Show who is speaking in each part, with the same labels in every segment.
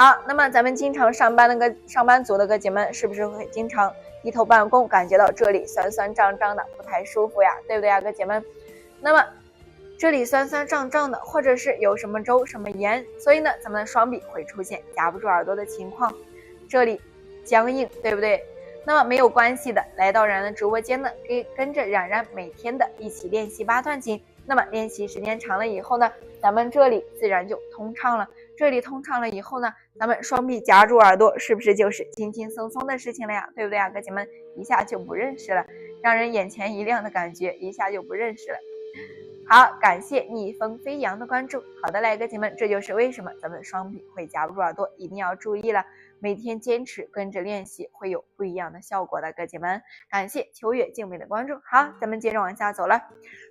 Speaker 1: 好，那么咱们经常上班族的哥姐们，是不是会经常低头办公，感觉到这里酸酸胀胀的，不太舒服呀，对不对呀，哥姐们？那么这里酸酸胀胀的，或者是有什么粥、什么盐，所以呢，咱们的双臂会出现夹不住耳朵的情况，这里僵硬，对不对？那么没有关系的，来到冉的直播间呢，可以跟着冉冉每天的一起练习8段锦。那么练习时间长了以后呢，咱们这里自然就通畅了。这里通畅了以后呢，咱们双臂夹住耳朵，是不是就是轻轻松松的事情了呀？对不对啊，哥姐们？一下就不认识了，让人眼前一亮的感觉，一下就不认识了。好，感谢逆风飞扬的关注。好的，来哥姐们，这就是为什么咱们双臂会夹不住耳朵，一定要注意了。每天坚持跟着练习，会有不一样的效果的，哥姐们。感谢秋月静美的关注。好，咱们接着往下走了。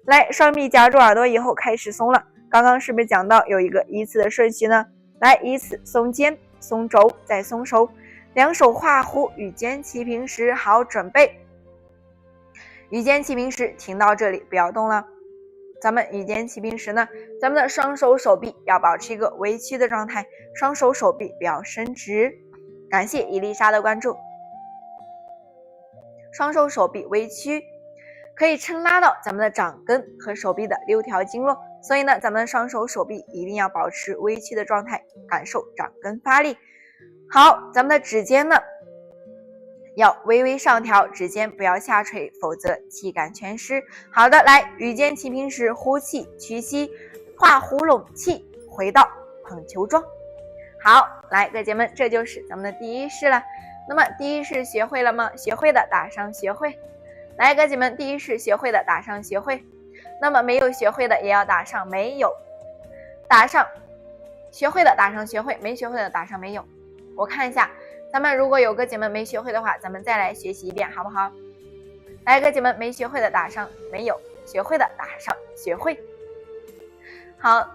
Speaker 1: 来，双臂夹住耳朵以后开始松了。刚刚是不是讲到有一个依次的顺序呢？来，依次松肩、松肘，再松手，两手画弧，与肩齐平时。好，准备。与肩齐平时，停到这里，不要动了。咱们与肩齐平时呢，咱们的双手手臂要保持一个微曲的状态，双手手臂不要伸直。感谢伊丽莎的关注。双手手臂微曲，可以撑拉到咱们的掌根和手臂的6条经络，所以呢，咱们的双手手臂一定要保持微曲的状态，感受掌根发力。好，咱们的指尖呢要微微上挑，指尖不要下垂，否则气感全失。好的，来，与肩齐平时，呼气屈膝，画弧拢气，回到捧球状。好，来，哥姐们，这就是咱们的第一式了。那么第一式学会了吗？学会的打上学会。来，哥姐们，第一式学会的打上学会。那么没有学会的也要打上没有，打上学会的打上学会，没学会的打上没有。我看一下，咱们如果有哥姐们没学会的话，咱们再来学习一遍，好不好？来，哥姐们，没学会的打上没有，学会的打上学会。好，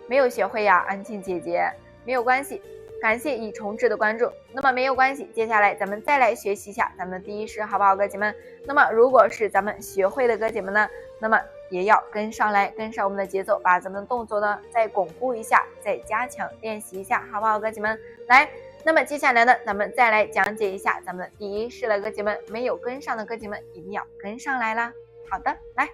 Speaker 1: 没有学会呀，安静姐姐，没有关系，感谢以重置的关注。那么没有关系，接下来咱们再来学习一下咱们的第一式，好不好，哥姐们？那么如果是咱们学会的哥姐们呢，那么也要跟上来，跟上我们的节奏，把咱们的动作呢再巩固一下，再加强练习一下，好不好，哥姐们？来，那么接下来呢，咱们再来讲解一下咱们的第一式了，哥姐们，没有跟上的哥姐们一定要跟上来啦。好的，来，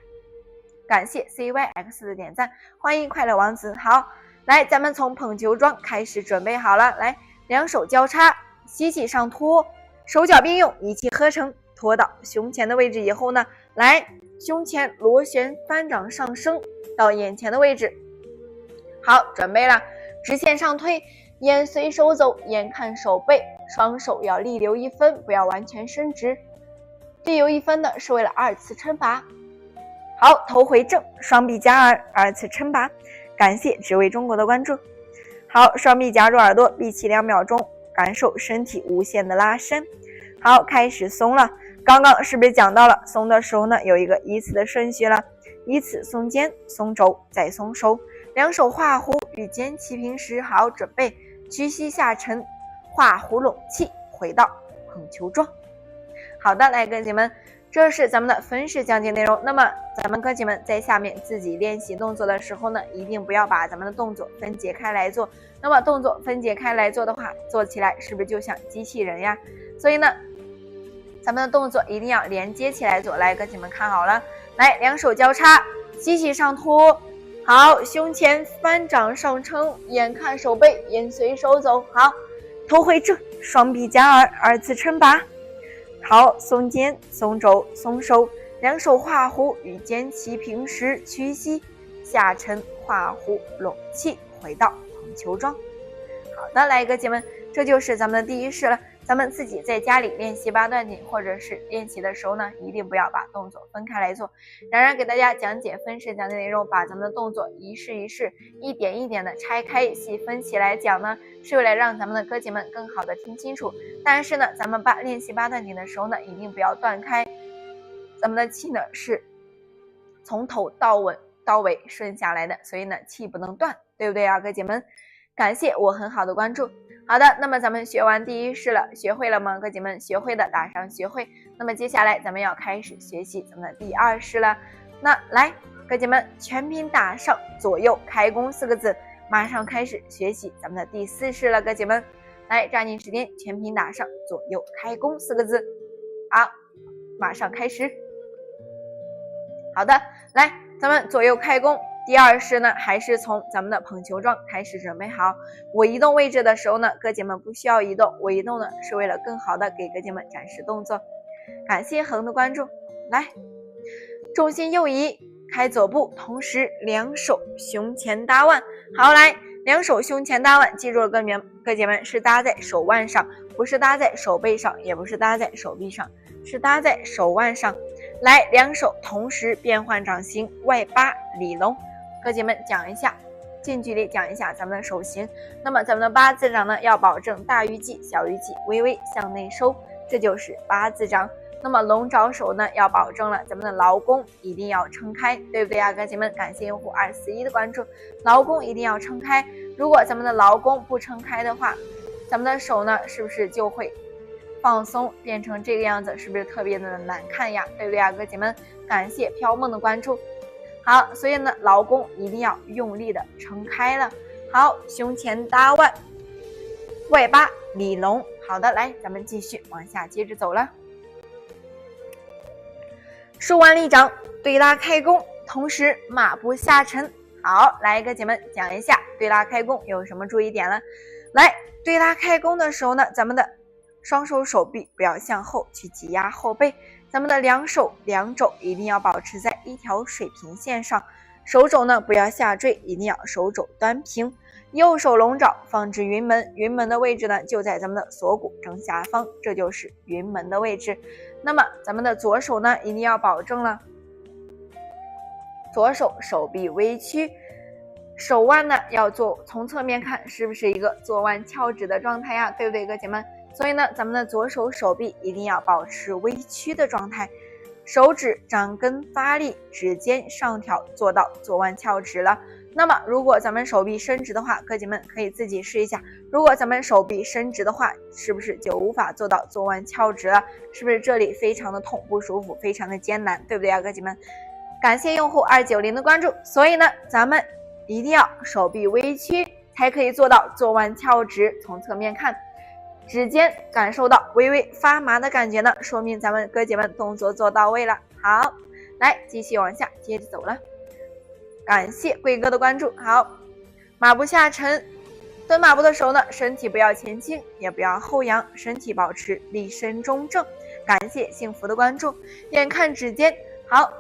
Speaker 1: 感谢 CYX 的点赞，欢迎快乐王子。好，来，咱们从捧球桩开始准备好了，来，两手交叉，吸气上托，手脚并用，一气呵成，托到胸前的位置以后呢，来，胸前螺旋翻掌上升到眼前的位置。好，准备了，直线上推，眼随手走，眼看手背，双手要力留1分，不要完全伸直。力留1分呢，是为了2次撑拔。好，头回正，双臂夹耳，2次撑拔。感谢只为中国的关注。好，双臂夹住耳朵，闭气2秒钟，感受身体无限的拉伸。好，开始松了。刚刚是不是讲到了松的时候呢，有一个依次的顺序了？依次松肩、松肘，再松手，两手画弧，与肩齐平时。好，准备，屈膝下沉，画弧拢气，回到捧球状。好的，来，哥姐们，这是咱们的分式讲解内容。那么咱们哥姐们在下面自己练习动作的时候呢，一定不要把咱们的动作分解开来做。那么动作分解开来做的话，做起来是不是就像机器人呀？所以呢，咱们的动作一定要连接起来做。来，哥姐们看好了，来，两手交叉，吸气上托，好，胸前翻掌上撑，眼看手背，眼随手走。好，头回正，双臂夹耳，2次撑拔。好，松肩、松肘、松手，两手画弧，与肩齐平时，屈膝下沉，画弧拢气，回到捧球状。好的，来，哥姐们，这就是咱们的第一式了。咱们自己在家里练习8段锦，或者是练习的时候呢，一定不要把动作分开来做。冉冉给大家讲解分式讲解内容，把咱们的动作一式一式，一点一点的拆开细分起来讲呢，是为了让咱们的哥姐们更好的听清楚。但是呢，咱们练习8段锦的时候呢，一定不要断开。咱们的气呢是从头到尾顺下来的，所以呢气不能断，对不对啊，哥姐们？感谢我很好的关注。好的，那么咱们学完第一式了，学会了吗，哥姐们？学会的打上学会。那么接下来咱们要开始学习咱们的第2式了。那来，哥姐们，全屏打上左右开弓4个字，马上开始学习咱们的第4式了，哥姐们。来，抓紧时间，全屏打上左右开弓4个字。好，马上开始。好的，来，咱们左右开弓。第二式呢，还是从咱们的捧球状开始准备好。我移动位置的时候呢，哥姐们不需要移动，我移动呢是为了更好的给哥姐们展示动作。感谢恒的关注。来，重心右移，开左步，同时两手胸前搭腕。好，来，两手胸前搭腕，记住了哥姐们是搭在手腕上，不是搭在手背上，也不是搭在手臂上，是搭在手腕上。来，两手同时变换掌心，外八里龙。哥姐们讲一下，近距离讲一下咱们的手型。那么咱们的八字掌呢，要保证大鱼际、小鱼际微微向内收，这就是八字掌。那么龙爪手呢，要保证了咱们的劳宫一定要撑开，对不对啊？哥姐们，感谢用户241的关注，劳宫一定要撑开。如果咱们的劳宫不撑开的话，咱们的手呢，是不是就会放松，变成这个样子，是不是特别的难看呀？对不对啊？哥姐们，感谢飘梦的关注。好，所以呢，劳宫一定要用力的撑开了。好，胸前搭腕，外八里龙。好的，来，咱们继续往下接着走了。竖腕立掌，对拉开弓，同时马步下沉。好，来，哥姐们讲一下对拉开弓有什么注意点了。来，对拉开弓的时候呢，咱们的双手手臂不要向后去挤压后背，咱们的两手两肘一定要保持在一条水平线上，手肘呢不要下坠，一定要手肘端平。右手龙爪放置云门，云门的位置呢就在咱们的锁骨正下方，这就是云门的位置。那么咱们的左手呢一定要保证了左手手臂微曲，手腕呢要做从侧面看是不是一个坐腕翘指的状态呀，对不对哥姐们？所以呢，咱们的左手手臂一定要保持微曲的状态，手指掌根发力，指尖上挑，做到坐腕翘指了。那么如果咱们手臂伸直的话，哥姐们可以自己试一下，如果咱们手臂伸直的话，是不是就无法做到坐腕翘指了？是不是这里非常的痛不舒服，非常的艰难，对不对啊哥姐们？感谢用户290的关注。所以呢，咱们一定要手臂微曲，才可以做到坐腕翘指。从侧面看，指尖感受到微微发麻的感觉呢，说明咱们哥姐们动作做到位了。好，来继续往下接着走了。感谢贵哥的关注。好，马步下沉，蹲马步的时候呢，身体不要前倾，也不要后仰，身体保持立身中正。感谢幸福的关注。眼看指尖，好，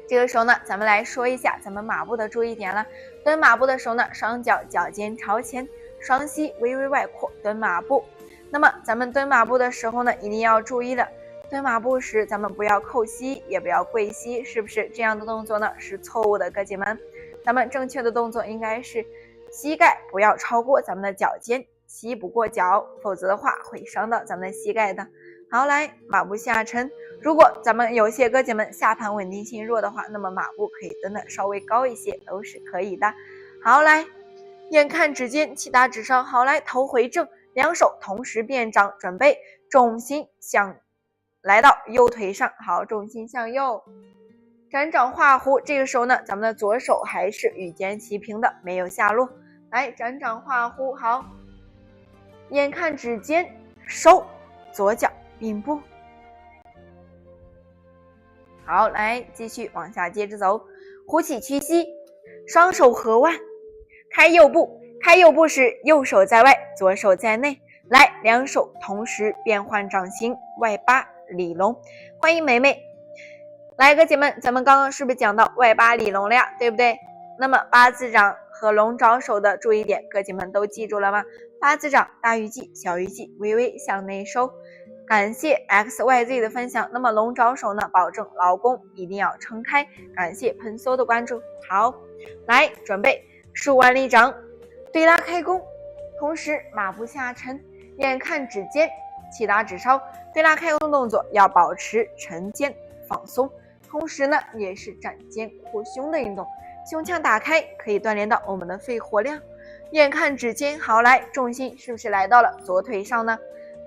Speaker 1: 这个时候呢，咱们来说一下咱们马步的注意点了。蹲马步的时候呢，双脚脚尖朝前，双膝微微外扩，蹲马步。那么咱们蹲马步的时候呢，一定要注意了，蹲马步时咱们不要扣膝，也不要跪膝，是不是这样的动作呢是错误的？哥姐们，咱们正确的动作应该是膝盖不要超过咱们的脚尖，膝不过脚，否则的话会伤到咱们的膝盖的。好，来马步下沉，如果咱们有些哥姐们下盘稳定性弱的话，那么马步可以蹲的稍微高一些，都是可以的。好，来眼看指尖，气大指稍。好，来头回正，两手同时变掌，准备重心向来到右腿上。好，重心向右，展掌画弧。这个时候呢，咱们的左手还是与肩齐平的，没有下落。来展掌画弧。好，眼看指尖收，左脚并步。好，来继续往下接着走，虎起屈膝，双手合腕，开右步。开右步时，右手在外，左手在内。来，两手同时变换掌心，外八里龙。欢迎梅梅。来，哥姐们，咱们刚刚是不是讲到外八里龙了呀？对不对？那么八字掌和龙爪手的注意点，哥姐们都记住了吗？八字掌大鱼际、小鱼际微微向内收。感谢 XYZ 的分享。那么龙爪手呢，保证劳宫一定要撑开。感谢喷搜的关注。好，来准备竖腕立掌，对拉开弓，同时马步下沉，眼看指尖，气大指稍。对拉开弓动作要保持沉肩放松，同时呢也是展肩扩胸的运动，胸腔打开可以锻炼到我们的肺活量。眼看指尖，好，来重心是不是来到了左腿上呢？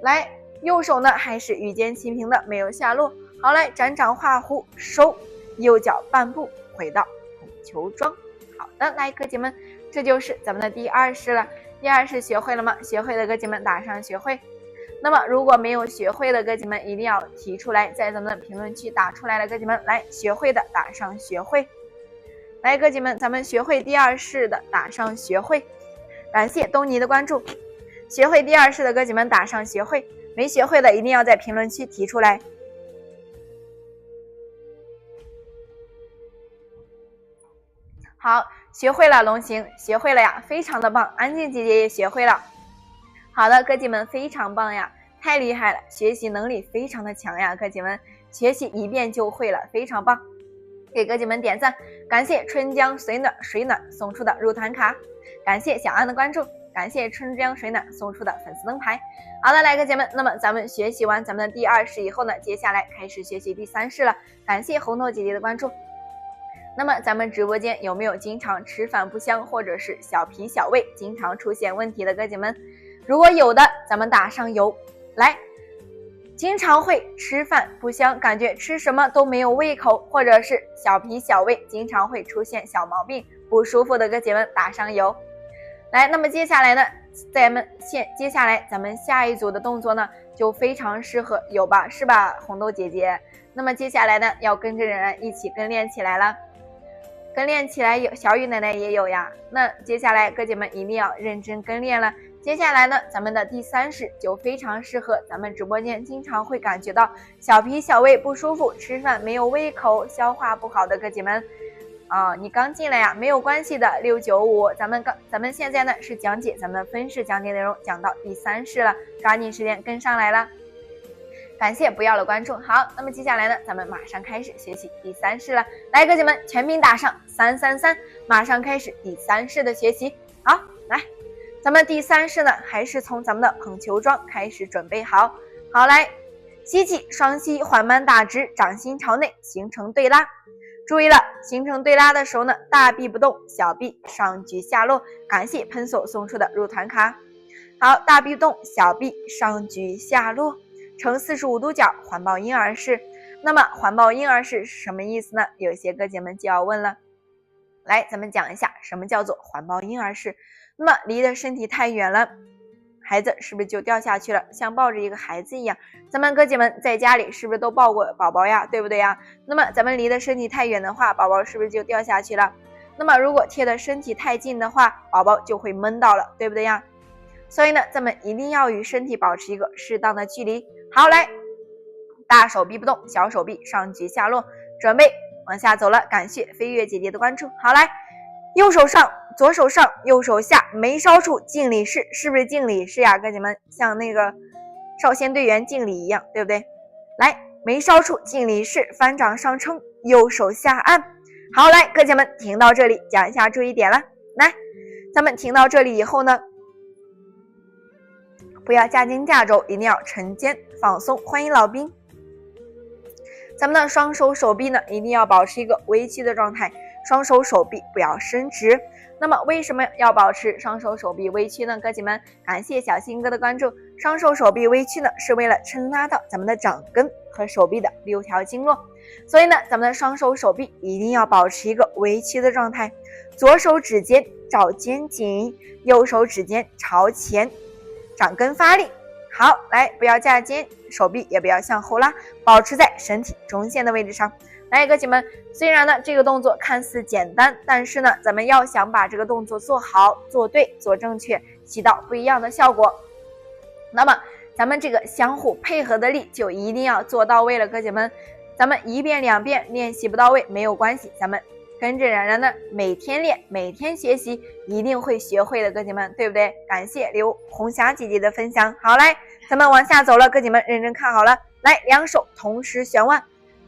Speaker 1: 来，右手呢还是与肩齐平的，没有下落。好，来展掌画弧，收，右脚半步回到捧球桩。好的，来哥姐们，这就是咱们的第二式了。第二式学会了吗？学会的哥姐们打上学会。那么如果没有学会的哥姐们一定要提出来，在咱们的评论区打出来的哥姐们，来学会的打上学会。来哥姐们，咱们学会第二式的打上学会。感谢东尼的关注。学会第二式的哥姐们打上学会，没学会的一定要在评论区提出来。好，学会了龙行，学会了呀，非常的棒。安静姐姐也学会了。好的，哥姐们非常棒呀，太厉害了，学习能力非常的强呀，哥姐们学习一遍就会了，非常棒，给哥姐们点赞。感谢春江水暖送出的入团卡，感谢小安的关注，感谢春江水暖送出的粉丝灯牌。好的，来哥姐们，那么咱们学习完咱们的第二式以后呢，接下来开始学习第三式了。感谢红豆姐姐的关注。那么咱们直播间有没有经常吃饭不香，或者是小脾小胃经常出现问题的哥姐们？如果有的，咱们打上油。来，经常会吃饭不香，感觉吃什么都没有胃口，或者是小脾小胃经常会出现小毛病不舒服的哥姐们打上油。来，那么接下来呢，接下来咱们下一组的动作呢就非常适合有吧，是吧红豆姐姐？那么接下来呢要跟着人一起跟练起来了，跟练起来有小雨奶奶也有呀。那接下来哥姐们一定要认真跟练了。接下来呢，咱们的第三式就非常适合咱们直播间经常会感觉到小脾小胃不舒服，吃饭没有胃口，消化不好的哥姐们你刚进来呀，没有关系的695，咱们现在呢是讲解咱们的分式讲解内容，讲到第三式了，抓紧时间跟上来了。感谢不要了关注。好，那么接下来呢，咱们马上开始学习第三式了。来，哥姐们全屏打上333，马上开始第三式的学习。好，来，咱们第三式呢，还是从咱们的捧球桩开始准备好。好，来，吸气，双膝缓慢打直，掌心朝内，形成对拉。注意了，形成对拉的时候呢，大臂不动，小臂上举下落。感谢喷手送出的入团卡。好，大臂不动，小臂上举下落，呈45度角环抱婴儿式。那么环抱婴儿式是什么意思呢？有些哥姐们就要问了。来，咱们讲一下什么叫做环抱婴儿式。那么离的身体太远了，孩子是不是就掉下去了？像抱着一个孩子一样，咱们哥姐们在家里是不是都抱过宝宝呀？对不对呀？那么咱们离的身体太远的话，宝宝是不是就掉下去了？那么如果贴的身体太近的话，宝宝就会闷到了，对不对呀？所以呢，咱们一定要与身体保持一个适当的距离。好，来，大手臂不动，小手臂上举下落，准备往下走了。感谢飞跃姐姐的关注。好，来，右手上，左手上，右手下，眉梢处敬礼式，是不是敬礼式呀？哥姐们，像那个少先队员敬礼一样，对不对？来，眉梢处敬礼式，翻掌上撑，右手下按。好，来，哥姐们听到这里讲一下注意点了。来，咱们听到这里以后呢，不要架肩架肘，一定要沉肩放松。欢迎老兵。咱们的双手手臂呢，一定要保持一个微曲的状态，双手手臂不要伸直。那么为什么要保持双手手臂微曲呢？哥姐们，感谢小新哥的关注。双手手臂微曲呢，是为了撑拉到咱们的掌根和手臂的6条经络。所以呢，咱们的双手手臂一定要保持一个微曲的状态，左手指尖照肩颈，右手指尖朝前，掌根发力。好，来，不要架肩，手臂也不要向后拉，保持在身体中线的位置上。来，哥姐们，虽然呢这个动作看似简单，但是呢咱们要想把这个动作做好、做对、做正确，起到不一样的效果，那么咱们这个相互配合的力就一定要做到位了。哥姐们，咱们1遍2遍练习不到位没有关系，咱们跟着冉冉的每天练，每天学习，一定会学会的，哥姐们，对不对？感谢刘红霞姐姐的分享。好，来，咱们往下走了，哥姐们认真看好了。来，两手同时旋腕，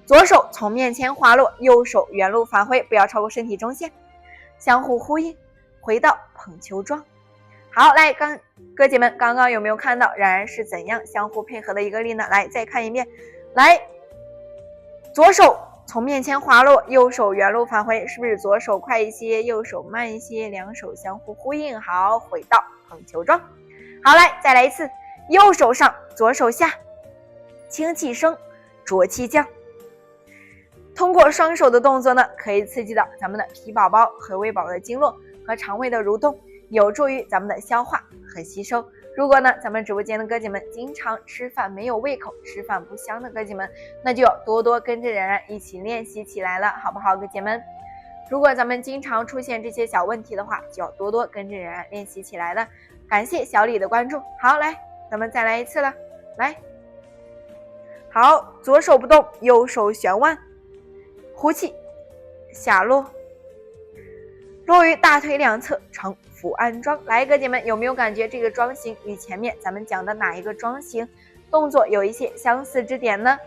Speaker 1: 左手从面前滑落，右手原路返回，不要超过身体中线，相互呼应，回到捧球桩。好，来，哥姐们刚刚有没有看到冉冉是怎样相互配合的一个力呢？来，再看一遍。来，左手从面前滑落，右手原路返回，是不是左手快一些，右手慢一些，两手相互呼应？好，回到捧球桩。好，来，再来一次，右手上，左手下，轻气升，浊气降。通过双手的动作呢，可以刺激到咱们的脾宝宝和胃宝宝的经络和肠胃的蠕动，有助于咱们的消化和吸收。如果呢咱们直播间的哥姐们经常吃饭没有胃口，吃饭不香的哥姐们，那就要多多跟着冉冉一起练习起来了，好不好哥姐们？如果咱们经常出现这些小问题的话，就要多多跟着冉冉练习起来了。感谢小李的关注。好，来咱们再来一次了，来，好，左手不动，右手旋腕，呼气，下落，落于大腿两侧，呈伏案桩。来，哥姐们有没有感觉这个桩形与前面咱们讲的哪一个桩形动作有一些相似之点呢？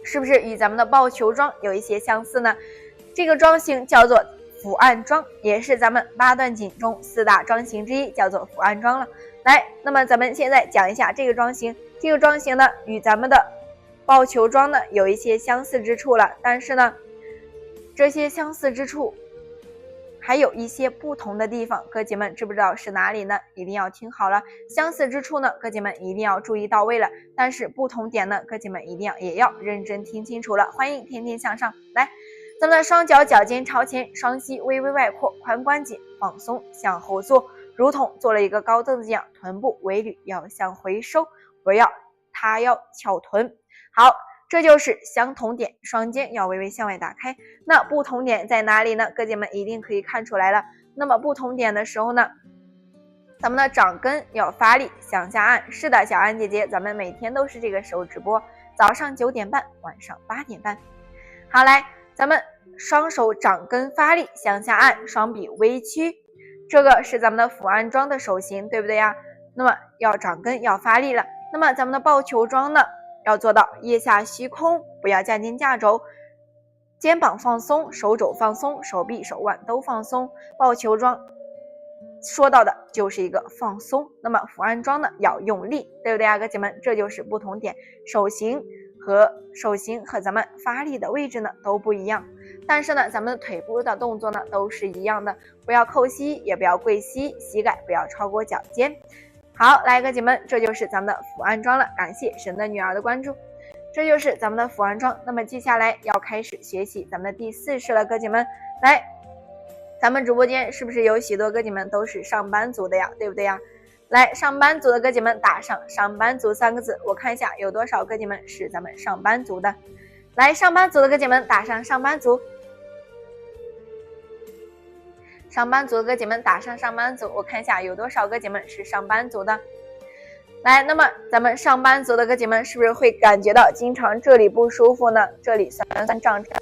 Speaker 1: 是不是与咱们的抱球桩有一些相似呢？这个桩形叫做伏案桩，也是咱们八段锦中4大桩形之一，叫做伏案桩了。来，那么咱们现在讲一下这个桩形。这个桩形呢，与咱们的抱球桩呢有一些相似之处了，但是呢，这些相似之处还有一些不同的地方，哥姐们知不知道是哪里呢？一定要听好了。相似之处呢，哥姐们一定要注意到位了，但是不同点呢，哥姐们一定也要认真听清楚了。欢迎天天向上。来，咱们的双脚脚尖朝前，双膝微微外扩，髋关节放松，向后坐，如同做了一个高凳子一样，臀部微捋要向回收，不要塌腰翘臀。好，这就是相同点，双肩要微微向外打开。那不同点在哪里呢？哥姐们一定可以看出来了。那么不同点的时候呢，咱们的掌根要发力向下按。是的，小安姐姐，咱们每天都是这个时候直播，早上9点半，晚上8点半。好，来，咱们双手掌根发力向下按，双臂微屈，这个是咱们的伏案桩的手型，对不对呀？那么要掌根要发力了。那么咱们的抱球桩呢，要做到腋下虚空，不要架肩架肘，肩膀放松，手肘放松，手臂手腕都放松。抱球桩说到的就是一个放松，那么伏案桩呢要用力，对不对啊哥姐们？这就是不同点，手型和咱们发力的位置呢都不一样，但是呢咱们的腿部的动作呢都是一样的，不要扣膝，也不要跪膝，膝盖不要超过脚尖。好，来哥姐们，这就是咱们的伏案桩了。感谢神的女儿的关注，这就是咱们的伏案桩。那么接下来要开始学习咱们的第4式了，哥姐们。来，咱们直播间是不是有许多哥姐们都是上班族的呀？对不对呀？来，上班族的哥姐们打上上班族3个字，我看一下有多少哥姐们是咱们上班族的。来，上班族的哥姐们打上上班族，上班族的哥姐们打上上班族，我看一下有多少哥姐们是上班族的。来，那么咱们上班族的哥姐们是不是会感觉到经常这里不舒服呢？这里酸酸胀胀，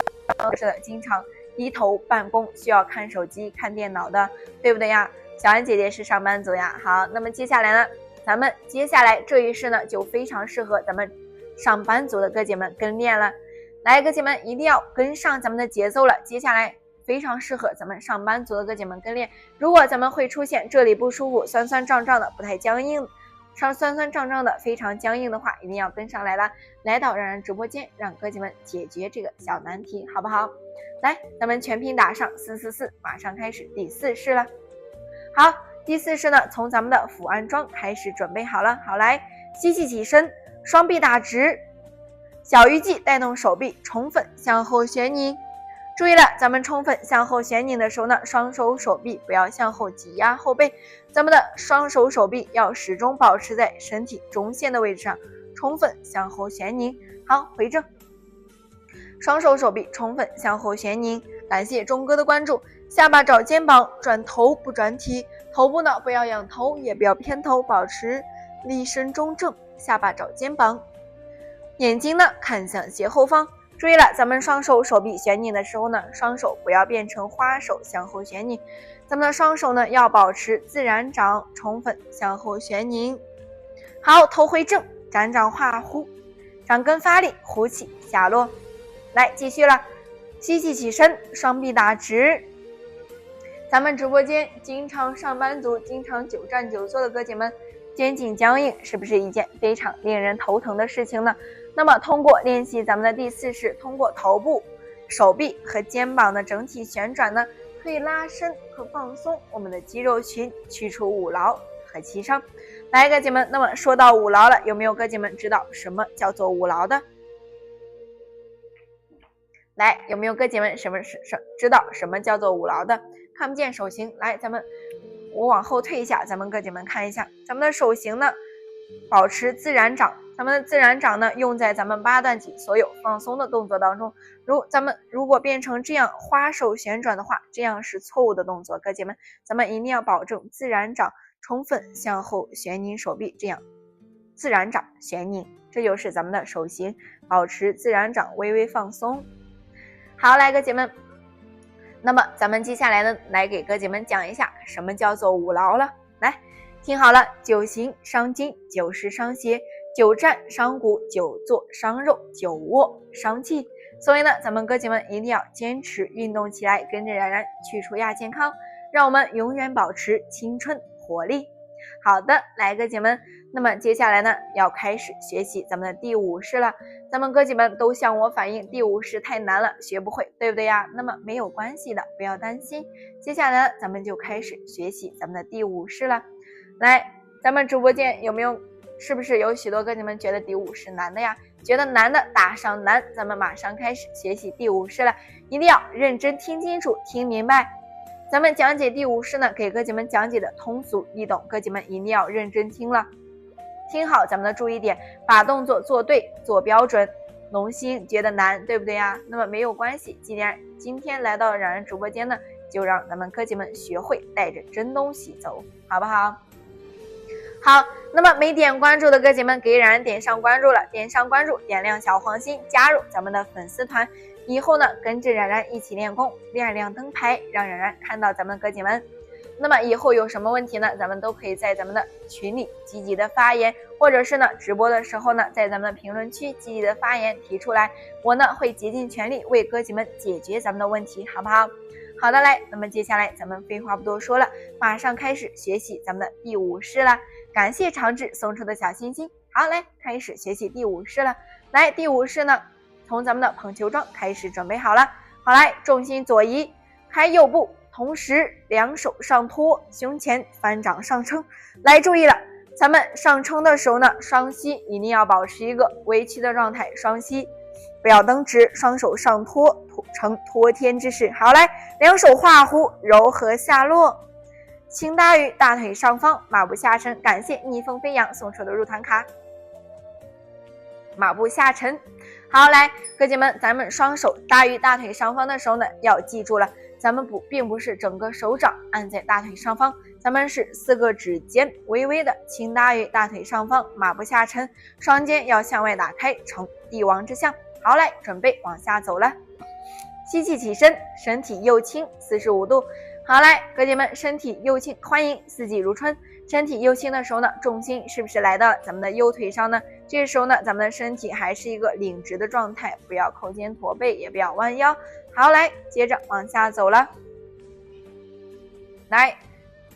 Speaker 1: 是的，经常低头办公，需要看手机看电脑的，对不对呀？小安姐姐是上班族呀。好，那么接下来呢，咱们接下来这一式呢就非常适合咱们上班族的哥姐们跟练了。来，哥姐们一定要跟上咱们的节奏了，接下来非常适合咱们上班族的哥姐们跟练。如果咱们会出现这里不舒服，酸酸胀胀的，不太僵硬，酸酸胀胀的非常僵硬的话，一定要跟上来了，来到冉冉直播间，让哥姐们解决这个小难题，好不好？来，咱们全屏打上444，马上开始第4式了。好，第4式呢，从咱们的伏案桩开始准备好了。好，来，吸气起身，双臂打直，小鱼际带动手臂充分向后旋拧。注意了，咱们充分向后旋拧的时候呢，双手手臂不要向后挤压后背，咱们的双手手臂要始终保持在身体中线的位置上，充分向后旋拧。好，回正，双手手臂充分向后旋拧。感谢钟哥的关注。下巴找肩膀，转头不转体，头部呢不要仰头，也不要偏头，保持立身中正，下巴找肩膀，眼睛呢看向斜后方。注意了，咱们双手手臂旋拧的时候呢，双手不要变成花手向后旋拧，咱们的双手呢要保持自然掌，充分向后旋拧。好，头回正，展掌画弧，掌根发力，呼气下落。来，继续了，吸气起身，双臂打直。咱们直播间经常上班族，经常久站久坐的哥姐们，肩颈僵硬是不是一件非常令人头疼的事情呢？那么通过练习咱们的第4式，通过头部、手臂和肩膀的整体旋转呢，可以拉伸和放松我们的肌肉群，去除五劳和气伤。来，哥姐们，那么说到五劳了，有没有哥姐们知道什么叫做五劳的？来，有没有哥姐们知道什么叫做五劳的？看不见手型，来，咱们我往后退一下，咱们哥姐们看一下，咱们的手型呢保持自然掌，咱们的自然掌呢用在咱们八段锦所有放松的动作当中。咱们如果变成这样花手旋转的话，这样是错误的动作，哥姐们，咱们一定要保证自然掌充分向后旋拧手臂，这样自然掌旋拧，这就是咱们的手型，保持自然掌微微放松。好，来哥姐们，那么咱们接下来呢，来给哥姐们讲一下什么叫做五劳了。来，听好了，久行伤筋，久视伤鞋，久站伤骨，久坐伤肉，久卧伤气。所以呢，咱们哥姐们一定要坚持运动起来，跟着冉冉去除亚健康，让我们永远保持青春活力。好的，来哥姐们，那么接下来呢，要开始学习咱们的第五式了。咱们哥姐们都向我反映第五式太难了，学不会，对不对呀？那么没有关系的，不要担心。接下来呢，咱们就开始学习咱们的第五式了。来，咱们直播间是不是有许多哥姐们觉得第五式难的呀？觉得难的打上难，咱们马上开始学习第五式了，一定要认真听清楚，听明白。咱们讲解第五式呢，给哥姐们讲解的通俗易懂，哥姐们一定要认真听了，听好咱们的注意点，把动作做对做标准。龙心觉得难，对不对呀？那么没有关系，既然今天来到冉冉直播间呢，就让咱们哥姐们学会带着真东西走，好不好？好，那么没点关注的哥姐们，给冉冉点上关注了，点上关注，点亮小黄心，加入咱们的粉丝团。以后呢，跟着冉冉一起练功，亮亮灯牌，让冉冉看到咱们哥姐们。那么以后有什么问题呢，咱们都可以在咱们的群里积极的发言，或者是呢直播的时候呢，在咱们的评论区积极的发言提出来，我呢会竭尽全力为哥姐们解决咱们的问题，好不好？好的，来，那么接下来咱们废话不多说了，马上开始学习咱们的第五式了。感谢长治送出的小心心。好，来开始学习第五式了。来，第五式呢，从咱们的捧球桩开始准备好了。好，来，重心左移，开右步，同时两手上托，胸前翻掌上撑。来，注意了，咱们上撑的时候呢，双膝一定要保持一个微曲的状态，双膝不要蹬直，双手上托，呈托天之势。好，来，两手画弧，柔和下落，轻搭于大腿上方，马步下沉。感谢逆风飞扬送出的入团卡，马步下沉。好，来，哥姐们，咱们双手搭于大腿上方的时候呢，要记住了，咱们并不是整个手掌按在大腿上方，咱们是4个指尖微微的轻搭于大腿上方，马步下沉，双肩要向外打开，呈帝王之象。好，来，准备往下走了，吸气起身，身体右倾45度。好，来，哥姐们，身体右倾，欢迎四季如春。身体右倾的时候呢，重心是不是来到咱们的右腿上呢？这个时候呢，咱们的身体还是一个领直的状态，不要扣肩驼背，也不要弯腰。好，来，接着往下走了。来，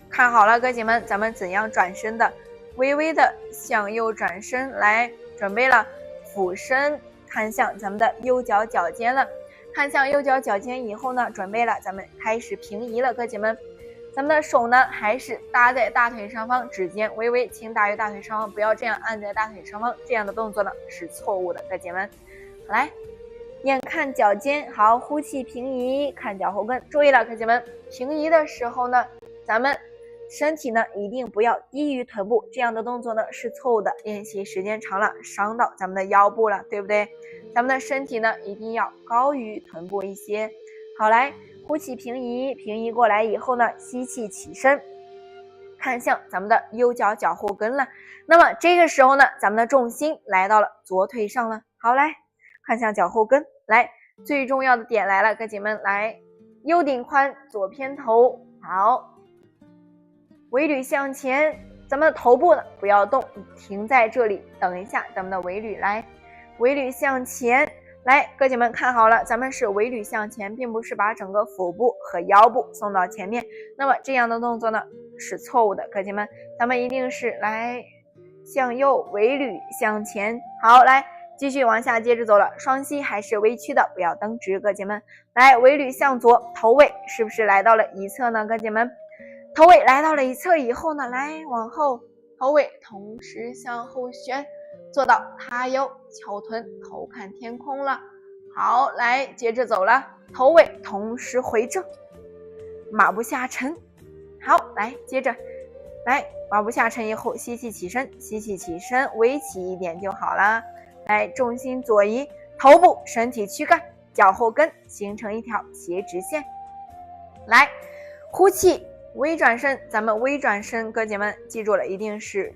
Speaker 1: 看好了，哥姐们，咱们怎样转身的？微微的向右转身，来，准备了，俯身看向咱们的右脚脚尖了。看向右脚脚尖以后呢，准备了，咱们开始平移了，哥姐们。咱们的手呢还是搭在大腿上方，指尖微微轻搭于大腿上方，不要这样按在大腿上方，这样的动作呢是错误的，哥姐们。来，眼看脚尖，好，呼气平移，看脚后跟。注意了，哥姐们，平移的时候呢，咱们身体呢一定不要低于臀部，这样的动作呢是错误的，练习时间长了伤到咱们的腰部了，对不对？咱们的身体呢一定要高于臀部一些。好，来，呼气平移，平移过来以后呢，吸气起身，看向咱们的右脚脚后跟了。那么这个时候呢，咱们的重心来到了左腿上了。好，来，看向脚后跟。来，最重要的点来了，哥姐们，来，右顶髋，左偏头。好，尾闾向前，咱们的头部呢不要动，停在这里，等一下咱们的尾闾。来，尾闾向前。来，哥姐们看好了，咱们是尾闾向前，并不是把整个腹部和腰部送到前面，那么这样的动作呢是错误的，哥姐们，咱们一定是来向右，尾闾向前。好，来继续往下接着走了，双膝还是微曲的，不要蹬直，哥姐们。来，尾闾向左，头尾是不是来到了一侧呢，哥姐们？头尾来到了一侧以后呢，来往后，头尾同时向后旋，做到哈腰翘臀，头看天空了。好，来接着走了，头尾同时回正，马步下沉。好，来接着来马步下沉以后吸气起身，吸气起身，微起一点就好了。来，重心左移，头部身体躯干脚后跟形成一条斜直线。来，呼气微转身，咱们微转身哥姐们记住了，一定是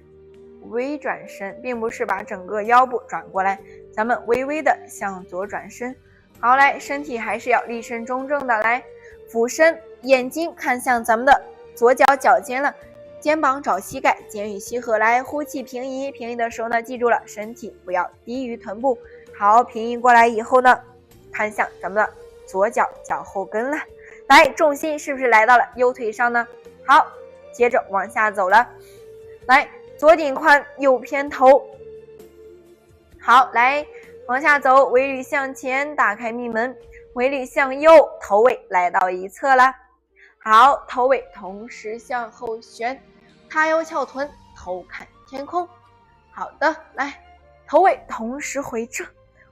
Speaker 1: 微转身，并不是把整个腰部转过来，咱们微微的向左转身。好，来，身体还是要立身中正的，来俯身，眼睛看向咱们的左脚脚尖了，肩膀找膝盖，肩与膝合。来，呼气平移，平移的时候呢，记住了身体不要低于臀部。好，平移过来以后呢，看向咱们的左脚脚后跟了。来，重心是不是来到了右腿上呢？好，接着往下走了。来，左顶髋，右偏头。好，来往下走，尾闾向前，打开命门，尾闾向右，头尾来到一侧了。好，头尾同时向后旋，叉腰翘臀，头看天空。好的，来，头尾同时回撤，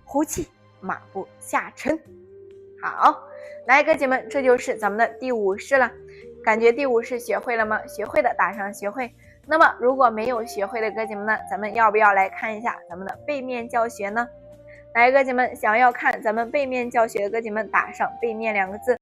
Speaker 1: 呼气，马步下沉。好，来哥姐们，这就是咱们的第5式了。感觉第5式学会了吗？学会的打上学会。那么如果没有学会的哥姐们呢，咱们要不要来看一下咱们的背面教学呢？来，哥姐们，想要看咱们背面教学的哥姐们打上背面2个字。